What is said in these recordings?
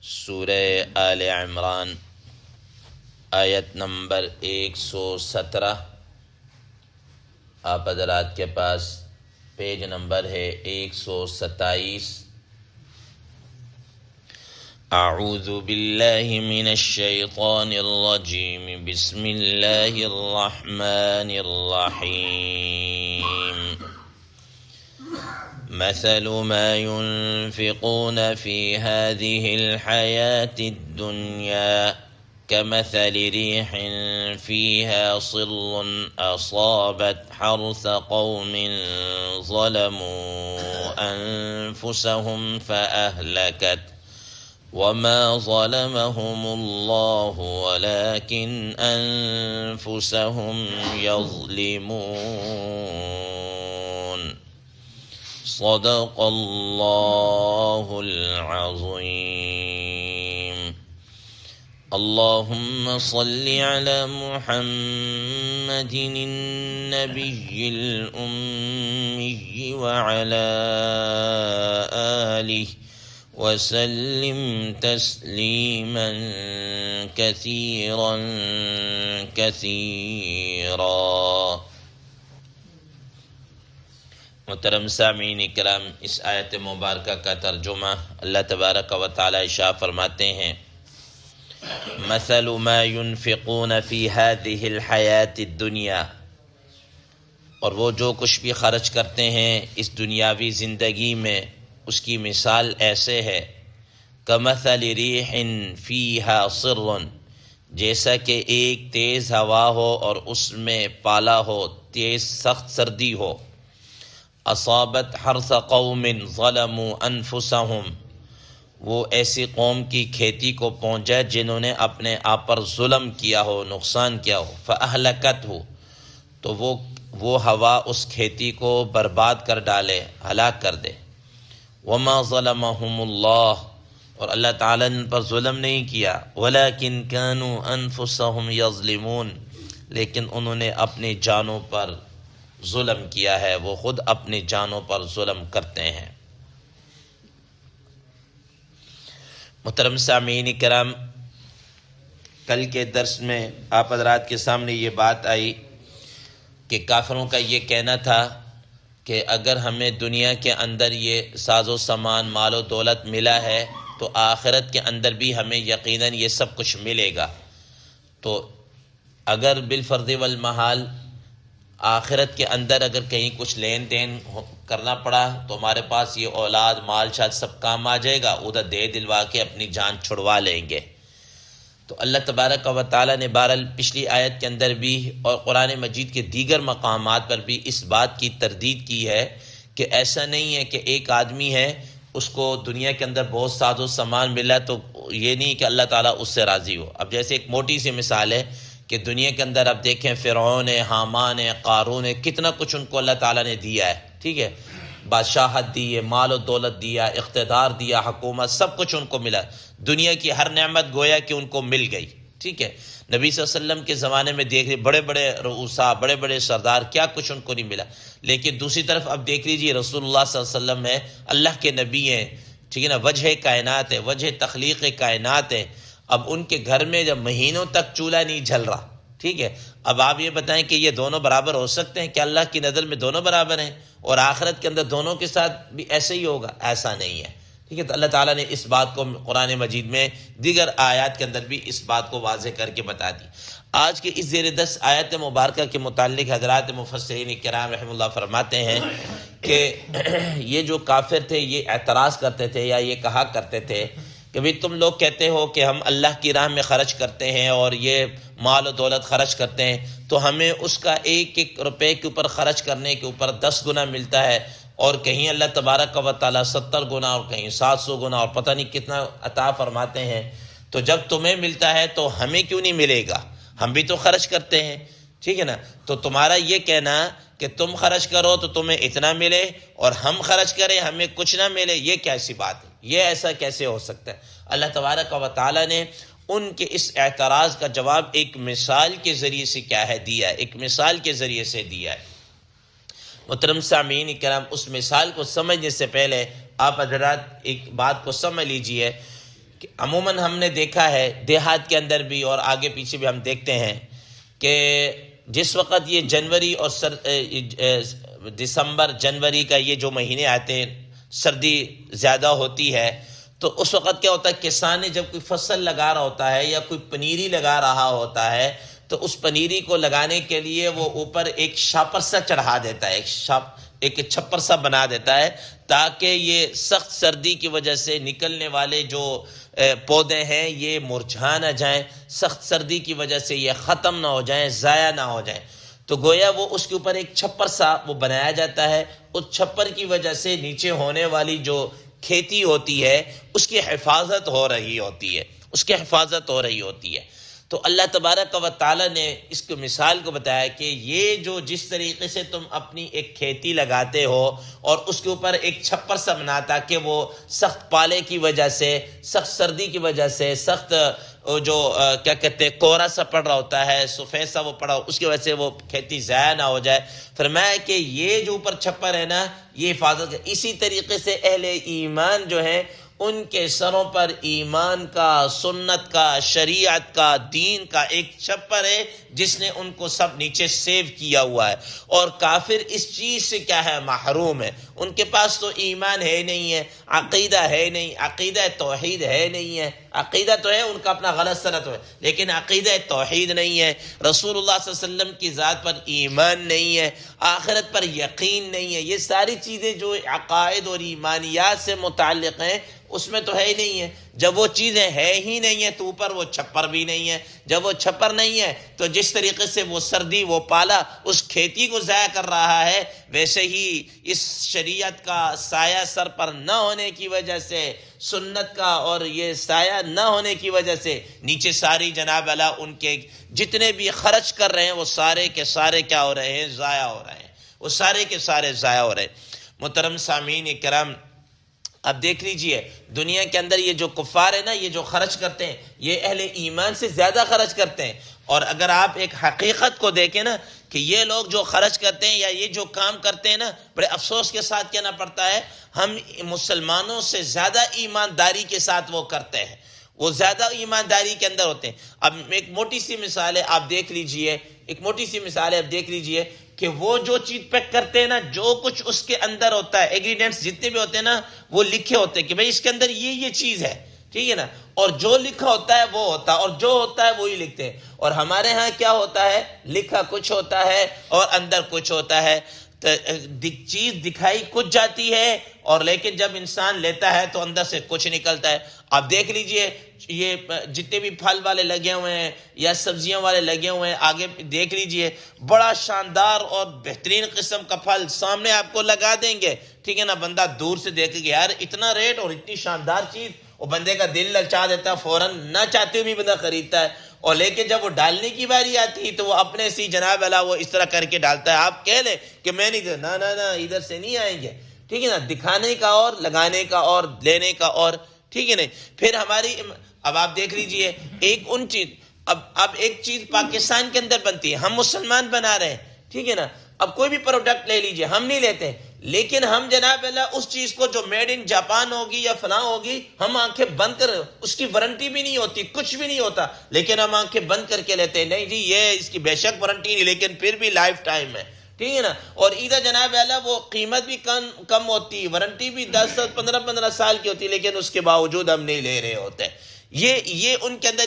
سورہ آل عمران آیت نمبر 117۔ آپ حضرات کے پاس پیج نمبر ہے 127۔ اعوذ باللہ من الشیطان الرجیم، بسم اللہ الرحمن الرحیم۔ مثل ما ينفقون في هذه الحياة الدنيا كمثل ريح فيها صر أصابت حرث قوم ظلموا أنفسهم فأهلكت وما ظلمهم الله ولكن أنفسهم يظلمون۔ صدق اللہ العظیم۔ اللهم صل على محمد النبي الأمي وعلى آله وسلم تسليما كثيرا كثيرا۔ محترم سامعین کرام، اس آیت مبارکہ کا ترجمہ اللہ تبارک و تعالی ارشاد فرماتے ہیں، مثل ما ينفقون في هذه الحیات الدنیا، اور وہ جو کچھ بھی خرچ کرتے ہیں اس دنیاوی زندگی میں، اس کی مثال ایسے ہے، کمثل ریح فیہا صر، جیسا کہ ایک تیز ہوا ہو اور اس میں پالا ہو، تیز سخت سردی ہو، اصابت حرث قوم ظلموا انفسهم، وہ ایسی قوم کی کھیتی کو پہنچا جنہوں نے اپنے آپ پر ظلم کیا ہو، نقصان کیا ہو، فاہلکتہ، تو وہ ہوا اس کھیتی کو برباد کر ڈالے، ہلاک کر دے۔ وما ظلمهم اللہ، اور اللہ تعالیٰ نے ان پر ظلم نہیں کیا، ولکن كانوا انفسهم یظلمون، لیکن انہوں نے اپنی جانوں پر ظلم کیا ہے، وہ خود اپنی جانوں پر ظلم کرتے ہیں۔ محترم سامعین کرام، کل کے درس میں آپ حضرات کے سامنے یہ بات آئی کہ کافروں کا یہ کہنا تھا کہ اگر ہمیں دنیا کے اندر یہ ساز و سامان، مال و دولت ملا ہے تو آخرت کے اندر بھی ہمیں یقیناً یہ سب کچھ ملے گا، تو اگر بالفرض والمحال آخرت کے اندر اگر کہیں کچھ لین دین کرنا پڑا تو ہمارے پاس یہ اولاد، مال شاد سب کام آ جائے گا، ادھر دے دلوا کے اپنی جان چھڑوا لیں گے۔ تو اللہ تبارک و تعالیٰ نے بہرحال پچھلی آیت کے اندر بھی اور قرآن مجید کے دیگر مقامات پر بھی اس بات کی تردید کی ہے کہ ایسا نہیں ہے کہ ایک آدمی ہے، اس کو دنیا کے اندر بہت ساز و سامان ملا تو یہ نہیں کہ اللہ تعالیٰ اس سے راضی ہو۔ اب جیسے ایک موٹی سی مثال ہے کہ دنیا کے اندر اب دیکھیں فرعون ہے، حامان ہے، قارون ہے، کتنا کچھ ان کو اللہ تعالیٰ نے دیا ہے، ٹھیک ہے، بادشاہت دی ہے، مال و دولت دیا، اقتدار دیا، حکومت، سب کچھ ان کو ملا، دنیا کی ہر نعمت گویا کہ ان کو مل گئی، ٹھیک ہے۔ نبی صلی اللہ علیہ وسلم کے زمانے میں دیکھ لیجیے بڑے بڑے رؤساء، بڑے بڑے سردار، کیا کچھ ان کو نہیں ملا، لیکن دوسری طرف اب دیکھ لیجیے رسول اللہ صلی اللہ علیہ وسلم ہے، اللہ کے نبی ہیں، ٹھیک ہے نا، وجہ کائنات ہے، وجہ تخلیق کائنات ہے، اب ان کے گھر میں جب مہینوں تک چولہا نہیں جل رہا، ٹھیک ہے، اب آپ یہ بتائیں کہ یہ دونوں برابر ہو سکتے ہیں؟ کہ اللہ کی نظر میں دونوں برابر ہیں اور آخرت کے اندر دونوں کے ساتھ بھی ایسے ہی ہوگا؟ ایسا نہیں ہے، ٹھیک ہے۔ تو اللہ تعالیٰ نے اس بات کو قرآن مجید میں دیگر آیات کے اندر بھی اس بات کو واضح کر کے بتا دی۔ آج کے اس زیر 10 آیت مبارکہ کے متعلق حضرات مفسرین کرام رحمہ اللہ فرماتے ہیں کہ یہ جو کافر تھے یہ اعتراض کرتے تھے یا یہ کہا کرتے تھے کہ بھئی تم لوگ کہتے ہو کہ ہم اللہ کی راہ میں خرچ کرتے ہیں اور یہ مال و دولت خرچ کرتے ہیں تو ہمیں اس کا ایک ایک روپے کے اوپر خرچ کرنے کے اوپر 10 گنا ملتا ہے، اور کہیں اللہ تبارک و تعالیٰ 70 گنا اور کہیں 700 گنا اور پتہ نہیں کتنا عطا فرماتے ہیں، تو جب تمہیں ملتا ہے تو ہمیں کیوں نہیں ملے گا؟ ہم بھی تو خرچ کرتے ہیں، ٹھیک ہے نا۔ تو تمہارا یہ کہنا کہ تم خرچ کرو تو تمہیں اتنا ملے اور ہم خرچ کریں ہمیں کچھ نہ ملے، یہ کیسی بات ہے؟ یہ ایسا کیسے ہو سکتا ہے؟ اللہ تبارک و تعالیٰ نے ان کے اس اعتراض کا جواب ایک مثال کے ذریعے سے کیا ہے دیا ہے، ایک مثال کے ذریعے سے دیا ہے۔ محترم سامعین کرام، اس مثال کو سمجھنے سے پہلے آپ حضرات ایک بات کو سمجھ لیجئے کہ عموماً ہم نے دیکھا ہے دیہات کے اندر بھی اور آگے پیچھے بھی ہم دیکھتے ہیں کہ جس وقت یہ جنوری اور دسمبر جنوری کا یہ جو مہینے آتے ہیں سردی زیادہ ہوتی ہے تو اس وقت کیا ہوتا ہے کسان جب کوئی فصل لگا رہا ہوتا ہے یا کوئی پنیری لگا رہا ہوتا ہے تو اس پنیری کو لگانے کے لیے وہ اوپر ایک شاپر سا چڑھا دیتا ہے ایک چھپر سا بنا دیتا ہے تاکہ یہ سخت سردی کی وجہ سے نکلنے والے جو پودے ہیں یہ مرجھا نہ جائیں، سخت سردی کی وجہ سے یہ ختم نہ ہو جائیں، ضائع نہ ہو جائیں. تو گویا وہ اس کے اوپر ایک چھپر سا وہ بنایا جاتا ہے. اس چھپر کی وجہ سے نیچے ہونے والی جو کھیتی ہوتی ہے اس کی حفاظت ہو رہی ہوتی ہے. تو اللہ تبارک و تعالیٰ نے اس کو مثال کو بتایا کہ یہ جو جس طریقے سے تم اپنی ایک کھیتی لگاتے ہو اور اس کے اوپر ایک چھپر سا بناتا کہ وہ سخت پالے کی وجہ سے، سخت سردی کی وجہ سے، سخت جو کیا کہتے ہیں کوہرا سا پڑ رہا ہوتا ہے، سفید سا وہ پڑا اس کی وجہ سے وہ کھیتی ضائع نہ ہو جائے، فرمایا کہ یہ جو اوپر چھپر ہے نا یہ حفاظت. اسی طریقے سے اہل ایمان جو ہے ان کے سروں پر ایمان کا، سنت کا، شریعت کا، دین کا ایک چھپر ہے جس نے ان کو سب نیچے سیو کیا ہوا ہے. اور کافر اس چیز سے کیا ہے محروم ہے. ان کے پاس تو ایمان ہے نہیں ہے، عقیدہ ہے نہیں، عقیدہ توحید ہے نہیں ہے. عقیدہ تو ہے ان کا اپنا غلط سنت ہے لیکن عقیدہ توحید نہیں ہے. رسول اللہ صلی اللہ علیہ وسلم کی ذات پر ایمان نہیں ہے، آخرت پر یقین نہیں ہے. یہ ساری چیزیں جو عقائد اور ایمانیات سے متعلق ہیں اس میں تو ہے ہی نہیں ہے. جب وہ چیزیں ہے ہی نہیں ہے تو اوپر وہ چھپر بھی نہیں ہے. جب وہ چھپر نہیں ہے تو جس طریقے سے وہ سردی وہ پالا اس کھیتی کو ضائع کر رہا ہے، ویسے ہی اس شریعت کا سایہ سر پر نہ ہونے کی وجہ سے، سنت کا اور یہ سایہ نہ ہونے کی وجہ سے نیچے ساری جناب اللہ ان کے جتنے بھی خرچ کر رہے ہیں وہ سارے کے سارے کیا ہو رہے ہیں؟ ضائع ہو رہے ہیں. وہ سارے کے سارے ضائع ہو رہے ہیں. محترم سامعین کرام، اب دیکھ لیجئے دنیا کے اندر یہ جو کفار ہیں نا، یہ جو خرچ کرتے ہیں یہ اہل ایمان سے زیادہ خرچ کرتے ہیں. اور اگر آپ ایک حقیقت کو دیکھیں نا کہ یہ لوگ جو خرچ کرتے ہیں یا یہ جو کام کرتے ہیں نا، بڑے افسوس کے ساتھ کہنا پڑتا ہے ہم مسلمانوں سے زیادہ ایمانداری کے ساتھ وہ کرتے ہیں، وہ زیادہ ایمانداری کے اندر ہوتے ہیں. اب ایک موٹی سی مثال ہے آپ دیکھ لیجئے کہ وہ جو چیز پیک کرتے ہیں نا، جو کچھ اس کے اندر ہوتا ہے، انگریڈینٹس جتنے بھی ہوتے ہیں نا وہ لکھے ہوتے ہیں کہ بھئی اس کے اندر یہ چیز ہے، ٹھیک ہے نا، اور جو لکھا ہوتا ہے وہ ہوتا ہے اور جو ہوتا ہے وہی لکھتے ہیں. اور ہمارے ہاں کیا ہوتا ہے؟ لکھا کچھ ہوتا ہے اور اندر کچھ ہوتا ہے. چیز دکھائی کچھ جاتی ہے اور لیکن جب انسان لیتا ہے تو اندر سے کچھ نکلتا ہے. آپ دیکھ لیجئے یہ جتنے بھی پھل والے لگے ہوئے ہیں یا سبزیاں والے لگے ہوئے ہیں، آگے دیکھ لیجئے بڑا شاندار اور بہترین قسم کا پھل سامنے آپ کو لگا دیں گے، ٹھیک ہے نا، بندہ دور سے دیکھے گا یار اتنا ریٹ اور اتنی شاندار چیز، وہ بندے کا دل للچا دیتا ہے، فوراً نہ چاہتے ہوئے بھی بندہ خریدتا ہے. اور لیکن جب وہ ڈالنے کی باری آتی ہے تو وہ اپنے سی جناب اللہ وہ اس طرح کر کے ڈالتا ہے. آپ کہہ لیں کہ میں نہیں، نہ ادھر سے نہیں آئیں گے، ٹھیک ہے نا، دکھانے کا اور لگانے کا اور لینے کا اور، ٹھیک ہے نا. پھر ہماری اب آپ دیکھ لیجئے اب ایک چیز پاکستان کے اندر بنتی ہے، ہم مسلمان بنا رہے ہیں، ٹھیک ہے نا. اب کوئی بھی پروڈکٹ لے لیجئے، ہم نہیں لیتے لیکن ہم جناب اللہ اس چیز کو جو میڈ ان جاپان ہوگی یا فلاں ہوگی ہم آنکھیں بند کر، اس کی وارنٹی بھی نہیں ہوتی، کچھ بھی نہیں ہوتا، لیکن ہم آنکھیں بند کر کے لیتے ہیں. نہیں جی یہ اس کی بے شک وارنٹی نہیں لیکن پھر بھی لائف ٹائم ہے، ٹھیک ہے نا. اور ادھر جناب اللہ وہ قیمت بھی کم ہوتی، وارنٹی بھی 10 15 سال کی ہوتی، لیکن اس کے باوجود ہم نہیں لے رہے ہوتے. یہ ان کے اندر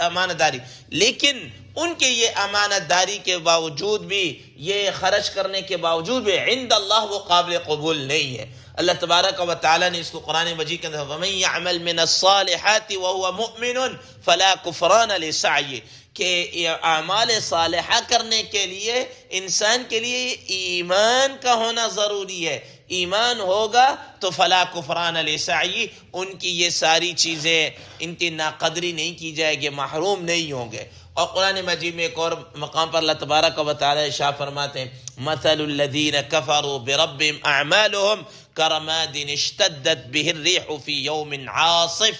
امانت داری، لیکن ان کے یہ امانت داری کے باوجود بھی، یہ خرچ کرنے کے باوجود بھی عند اللہ وہ قابل قبول نہیں ہے. اللہ تبارک و تعالیٰ نے اس کو قرآن مجید کے اندر وَمَن يَعْمَلْ مِنَ الصَّالِحَاتِ وَهُوَ مُؤْمِنٌ فَلَا كُفْرَانَ لِسَعْيِهِ، کہ اعمال صالحہ کرنے کے لیے انسان کے لیے ایمان کا ہونا ضروری ہے. ایمان ہوگا تو فلا کفران لسعی، ان کی یہ ساری چیزیں ان کی ناقدری نہیں کی جائے گی، محروم نہیں ہوں گے. اور قرآن مجید میں ایک اور مقام پر اللہ تبارک و تعالی ارشاد فرماتے ہیں مثل الذین کفروا بربهم اعمالهم کرماد اشتدت به الريح في يوم عاصف.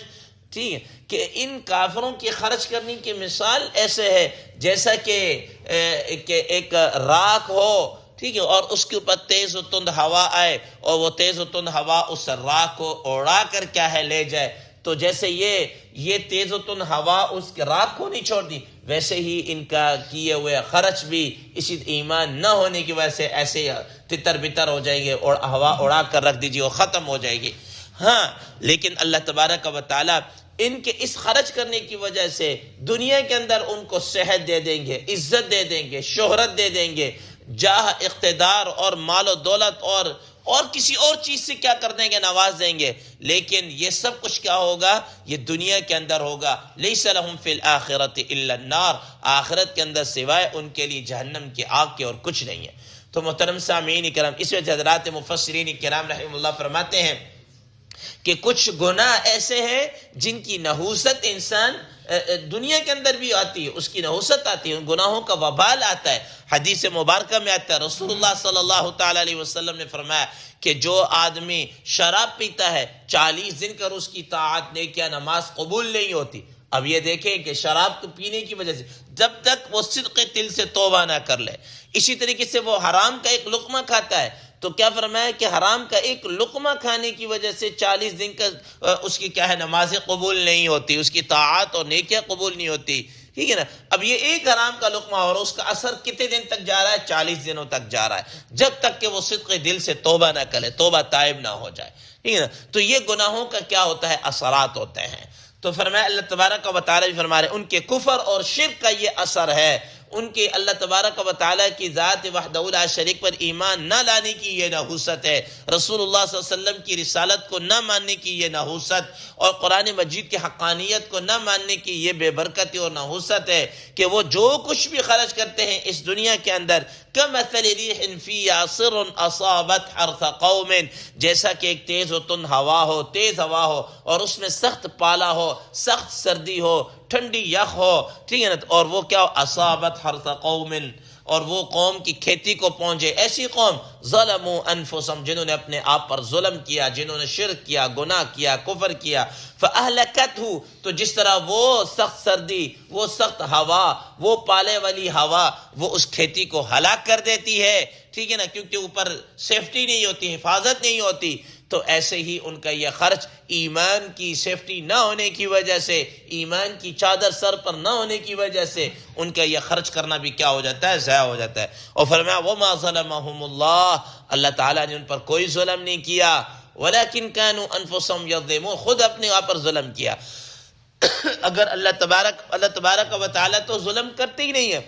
ٹھیک ہے کہ ان کافروں کی خرچ کرنے کی مثال ایسے ہے جیسا کہ ایک راکھ ہو، ٹھیک ہے، اور اس کے اوپر تیز و تند ہوا آئے اور وہ تیز و تند ہوا اس راکھ کو اڑا کر کیا ہے لے جائے. تو جیسے یہ تیز و تند ہوا اس کے راکھ کو نہیں چھوڑ دی، ویسے ہی ان کا کیے ہوئے خرچ بھی اسی ایمان نہ ہونے کی وجہ سے ایسے تتر بتر ہو جائیں گے، اور ہوا اڑا کر رکھ دیجیے وہ ختم ہو جائے گی۔ ہاں لیکن اللہ تبارک و تعالی ان کے اس خرچ کرنے کی وجہ سے دنیا کے اندر ان کو صحت دے دیں گے، عزت دے دیں گے، شہرت دے دیں گے، جاہ، اقتدار اور مال و دولت اور کسی اور چیز سے کیا کر دیں گے، نواز دیں گے، لیکن یہ سب کچھ کیا ہوگا، یہ دنیا کے اندر ہوگا۔ لیس لہم فی الآخرۃ الا النار، آخرت کے اندر سوائے ان کے لیے جہنم کی آگ کے اور کچھ نہیں ہے۔ تو محترم سامعین کرام، اس وجہ حضرات مفسرین کرام رحمہ اللہ فرماتے ہیں کہ کچھ گناہ ایسے ہیں جن کی نحوست انسان دنیا کے اندر بھی آتی ہے، اس کی نحوست آتی ہے، ان گناہوں کا وبال آتا ہے۔ حدیث مبارکہ میں آتا ہے، رسول اللہ صلی اللہ تعالی علیہ وسلم نے فرمایا کہ جو آدمی شراب پیتا ہے 40 دن کر اس کی طاعت نیکیاں نماز قبول نہیں ہوتی۔ اب یہ دیکھیں کہ شراب کو پینے کی وجہ سے جب تک وہ صدق دل سے توبہ نہ کر لے، اسی طریقے سے وہ حرام کا ایک لقمہ کھاتا ہے، تو کیا فرمایا کہ حرام کا ایک لقمہ کھانے کی وجہ سے 40 دن کا اس کی کیا ہے، نمازیں قبول نہیں ہوتی، اس کی طاعت اور نیکیاں قبول نہیں ہوتی، ٹھیک ہے نا۔ اب یہ ایک حرام کا لقمہ اور اس کا اثر کتنے دن تک جا رہا ہے، 40 دنوں تک جا رہا ہے، جب تک کہ وہ صدق دل سے توبہ نہ کرے، توبہ تائب نہ ہو جائے، ٹھیک ہے نا۔ تو یہ گناہوں کا کیا ہوتا ہے، اثرات ہوتے ہیں۔ تو فرمایا اللہ تبارک و تعالی فرما رہے ہیں ان کے کفر اور شرک کا یہ اثر ہے، ان کے اللہ تبارک و تعالی کی ذات وحدہ لا شریک پر ایمان نہ لانے کی یہ نحوست ہے، رسول اللہ صلی اللہ علیہ وسلم کی رسالت کو نہ ماننے کی یہ نحوست، اور قرآن مجید کی حقانیت کو نہ ماننے کی یہ بے برکتی اور نحوست ہے کہ وہ جو کچھ بھی خرچ کرتے ہیں اس دنیا کے اندر، کمثل ریح فی عاصر اصابت حرث قوم، جیسا کہ ایک تیز و تند ہوا ہو، تیز ہوا ہو اور اس میں سخت پالا ہو، سخت سردی ہو، ٹھنڈی یخ ہو، ٹھیک ہے نا، اور وہ کیا، اصابت حرث قوم، اور وہ قوم کی کھیتی کو پہنچے، ایسی قوم ظلموا انفسهم، جنہوں نے اپنے آپ پر ظلم کیا، جنہوں نے شرک کیا، گناہ کیا، کفر کیا، فاہلکتہ، تو جس طرح وہ سخت سردی، وہ سخت ہوا، وہ پالے والی ہوا وہ اس کھیتی کو ہلاک کر دیتی ہے، ٹھیک ہے نا، کیونکہ اوپر سیفٹی نہیں ہوتی، حفاظت نہیں ہوتی، تو ایسے ہی ان کا یہ خرچ ایمان کی سیفٹی نہ ہونے کی وجہ سے، ایمان کی چادر سر پر نہ ہونے کی وجہ سے ان کا یہ خرچ کرنا بھی کیا ہو جاتا ہے، ضائع ہو جاتا ہے۔ اور فرمایا وما ظلمهم اللہ، اللہ تعالیٰ نے ان پر کوئی ظلم نہیں کیا، ولکن كانوا انفسهم یظلمون، خود اپنے آپ پر ظلم کیا۔ اگر اللہ تبارک و تعالیٰ تو ظلم کرتے ہی نہیں ہے،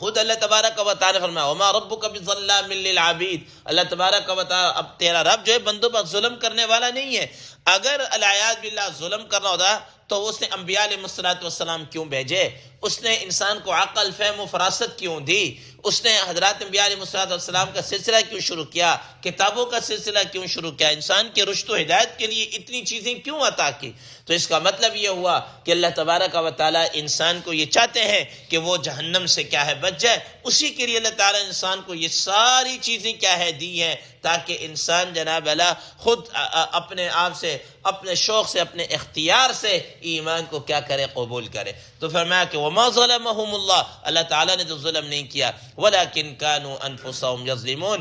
خود اللہ تبارک و تعالی فرمایا وما ربک بظلام للعبید، اللہ تبارک و تعالی، اب تیرا رب جو ہے بندوں پر ظلم کرنے والا نہیں ہے۔ اگر العیاذ باللہ ظلم کرنا ہوتا تو اس نے انبیاء علیہ السلام کیوں بھیجے، اس نے انسان کو عقل، فہم و فراست کیوں دی، اس نے حضرات انبیاء علیہ السلام کا سلسلہ کیوں شروع کیا، کتابوں کا سلسلہ کیوں شروع کیا، انسان کے رشد و ہدایت کے لیے اتنی چیزیں کیوں عطا کی؟ تو اس کا مطلب یہ ہوا کہ اللہ تبارک و تعالی انسان کو یہ چاہتے ہیں کہ وہ جہنم سے کیا ہے، بچ جائے، اسی کے لیے اللہ تعالی انسان کو یہ ساری چیزیں کیا ہے، دی ہیں، تاکہ انسان جناب اللہ خود اپنے آپ سے، اپنے شوق سے، اپنے اختیار سے ایمان کو کیا کرے، قبول کرے۔ تو فرمایا کہ وما ظلمهم اللہ، اللہ تعالیٰ نے تو ظلم نہیں کیا، ولکن كانوا انفسهم یظلمون،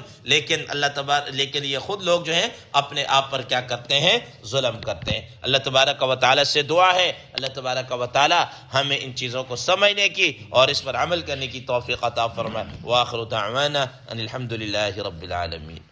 لیکن یہ خود لوگ جو ہیں اپنے آپ پر کیا کرتے ہیں، ظلم کرتے ہیں۔ اللہ تبارک و تعالیٰ سے دعا ہے اللہ تبارک و تعالیٰ ہمیں ان چیزوں کو سمجھنے کی اور اس پر عمل کرنے کی توفیق عطا فرمائے۔ وآخر دعوانا ان الحمد للہ رب العالمین۔